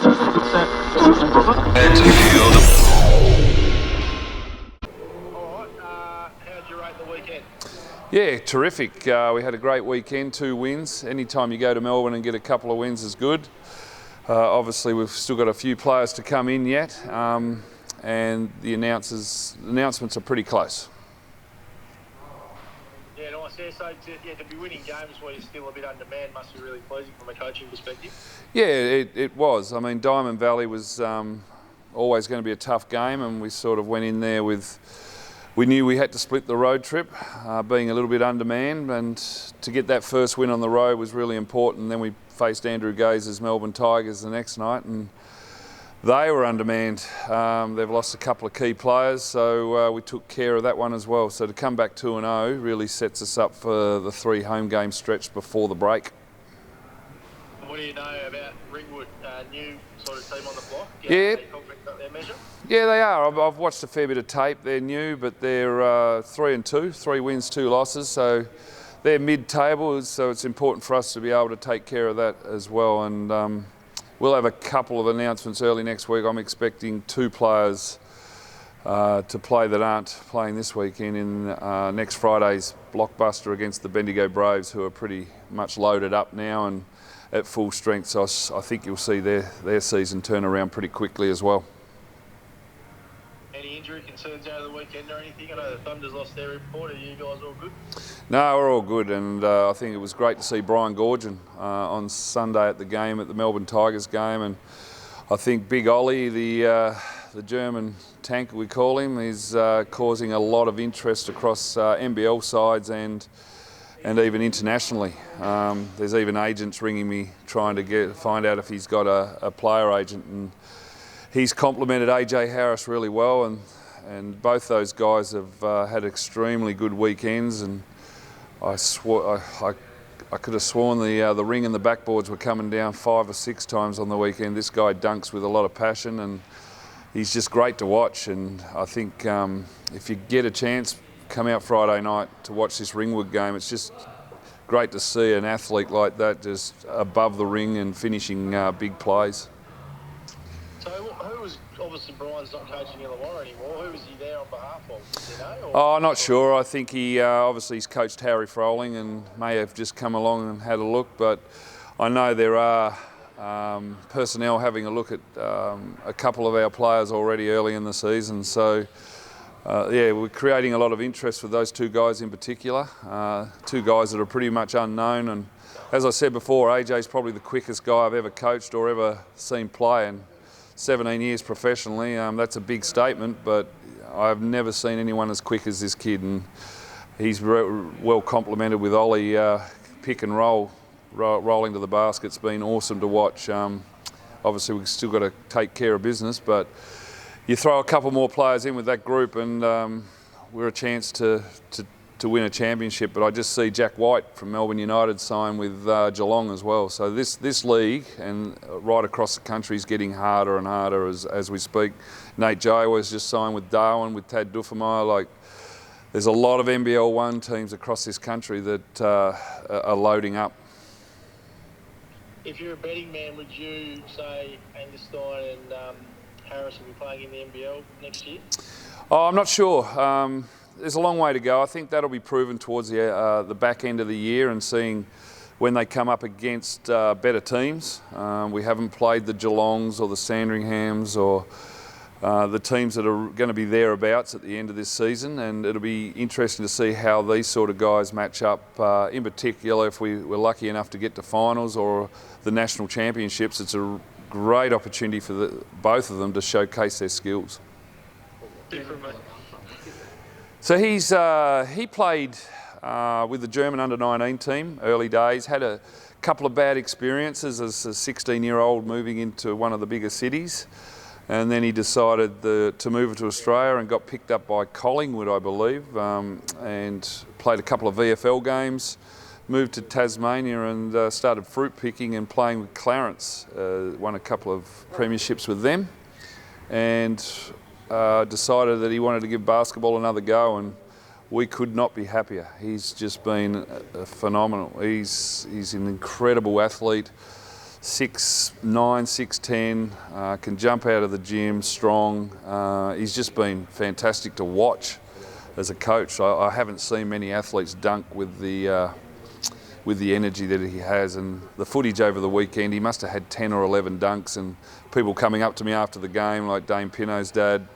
How'd you rate the weekend? Yeah, terrific. We had a great weekend, 2 wins. Anytime you go to Melbourne and get a couple of wins is good. Obviously, we've still got a few players to come in yet, and the announcements are pretty close. Yeah, nice. Yeah, so to be winning games where you're still a bit undermanned must be really pleasing from a coaching perspective. Yeah, it was. I mean, Diamond Valley was always going to be a tough game, and we sort of went in there with. We knew we had to split the road trip, being a little bit undermanned, and to get that first win on the road was really important. Then we faced Andrew Gaze's Melbourne Tigers the next night, and they were undermanned. They've lost a couple of key players, so we took care of that one as well. So to come back 2-0 really sets us up for the 3 home game stretch before the break. What do you know about Ringwood, new sort of team on the block? Yeah. Got their measure? Yeah, they are. I've watched a fair bit of tape. They're new, but they're 3-2, 3 wins, 2 losses. So they're mid-table, so it's important for us to be able to take care of that as well. And we'll have a couple of announcements early next week. I'm expecting 2 players to play that aren't playing this weekend in next Friday's blockbuster against the Bendigo Braves, who are pretty much loaded up now and at full strength. So I think you'll see their season turn around pretty quickly as well. Any injury concerns out of the weekend or anything? I know the Thunder's lost their report. Are you guys all good? No, we're all good, and I think it was great to see Brian Gorgon on Sunday at the game, at the Melbourne Tigers game, and I think Big Ollie, the German tank we call him, is causing a lot of interest across NBL sides and even internationally. There's even agents ringing me trying to find out if he's got a player agent, and he's complimented AJ Harris really well, and both those guys have had extremely good weekends, and I could have sworn the ring and the backboards were coming down 5 or 6 times on the weekend. This guy dunks with a lot of passion, and he's just great to watch. And I think if you get a chance, come out Friday night to watch this Ringwood game. It's just great to see an athlete like that just above the ring and finishing big plays. So who was, obviously Brian's not coaching Illawarra anymore, who was he there on behalf of, do you know? Oh, not sure. I think he obviously he's coached Harry Froling and may have just come along and had a look, but I know there are personnel having a look at a couple of our players already early in the season. So yeah, we're creating a lot of interest with those 2 guys in particular, 2 guys that are pretty much unknown. And as I said before, AJ's probably the quickest guy I've ever coached or ever seen play. And 17 years professionally, that's a big statement, but I've never seen anyone as quick as this kid, and he's well complemented with Ollie pick and rolling to the basket. It's been awesome to watch. Obviously we've still got to take care of business, but you throw a couple more players in with that group and we're a chance to win a championship. But I just see Jack White from Melbourne United sign with Geelong as well. So this league and right across the country is getting harder and harder as we speak. Nate Jayawa's just signed with Darwin, with Tad Duffermeyer. Like, there's a lot of NBL 1 teams across this country that are loading up. If you're a betting man, would you say Angerstein and Harris will be playing in the NBL next year? Oh, I'm not sure. There's a long way to go. I think that'll be proven towards the back end of the year and seeing when they come up against better teams. We haven't played the Geelongs or the Sandringhams or the teams that are going to be thereabouts at the end of this season, and it'll be interesting to see how these sort of guys match up, in particular if we were lucky enough to get to finals or the national championships. It's a great opportunity for both of them to showcase their skills. So he played with the German under-19 team early days, had a couple of bad experiences as a 16-year-old moving into one of the bigger cities, and then he decided to move to Australia and got picked up by Collingwood, I believe, and played a couple of VFL games, moved to Tasmania and started fruit picking and playing with Clarence, won a couple of premierships with them, and decided that he wanted to give basketball another go, and we could not be happier. He's just been phenomenal. He's an incredible athlete, 6'9", 6'10", can jump out of the gym, strong. He's just been fantastic to watch as a coach. I haven't seen many athletes dunk with the energy that he has, and the footage over the weekend, he must have had 10 or 11 dunks, and people coming up to me after the game, like Dame Pinno's dad,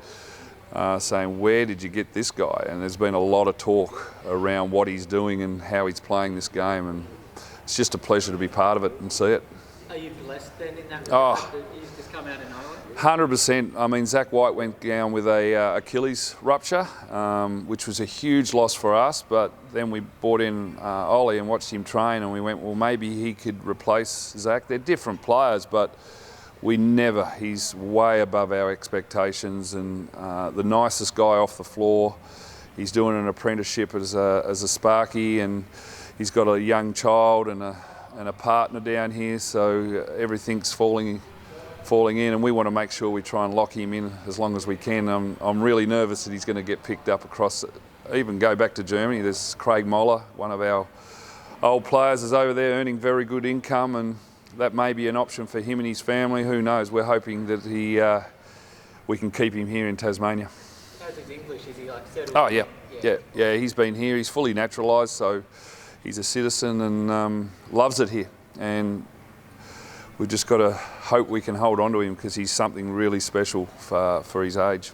saying, where did you get this guy? And there's been a lot of talk around what he's doing and how he's playing this game, and it's just a pleasure to be part of it and see it. Are you blessed then in that regard? He's just come out of nowhere? 100%. I mean, Zach White went down with a Achilles rupture, which was a huge loss for us, but then we brought in Ollie and watched him train, and we went, well, maybe he could replace Zach. They're different players, but he's way above our expectations, and the nicest guy off the floor. He's doing an apprenticeship as a Sparky, and he's got a young child and a partner down here, so everything's falling in, and we want to make sure we try and lock him in as long as we can. I'm really nervous that he's going to get picked up across, even go back to Germany. There's Craig Moller, one of our old players, is over there earning very good income, and that may be an option for him and his family. Who knows? We're hoping that we can keep him here in Tasmania. How's his English? Is he like settled? Oh yeah. He's been here. He's fully naturalised, so he's a citizen and loves it here. And we've just got to hope we can hold on to him, because he's something really special for his age.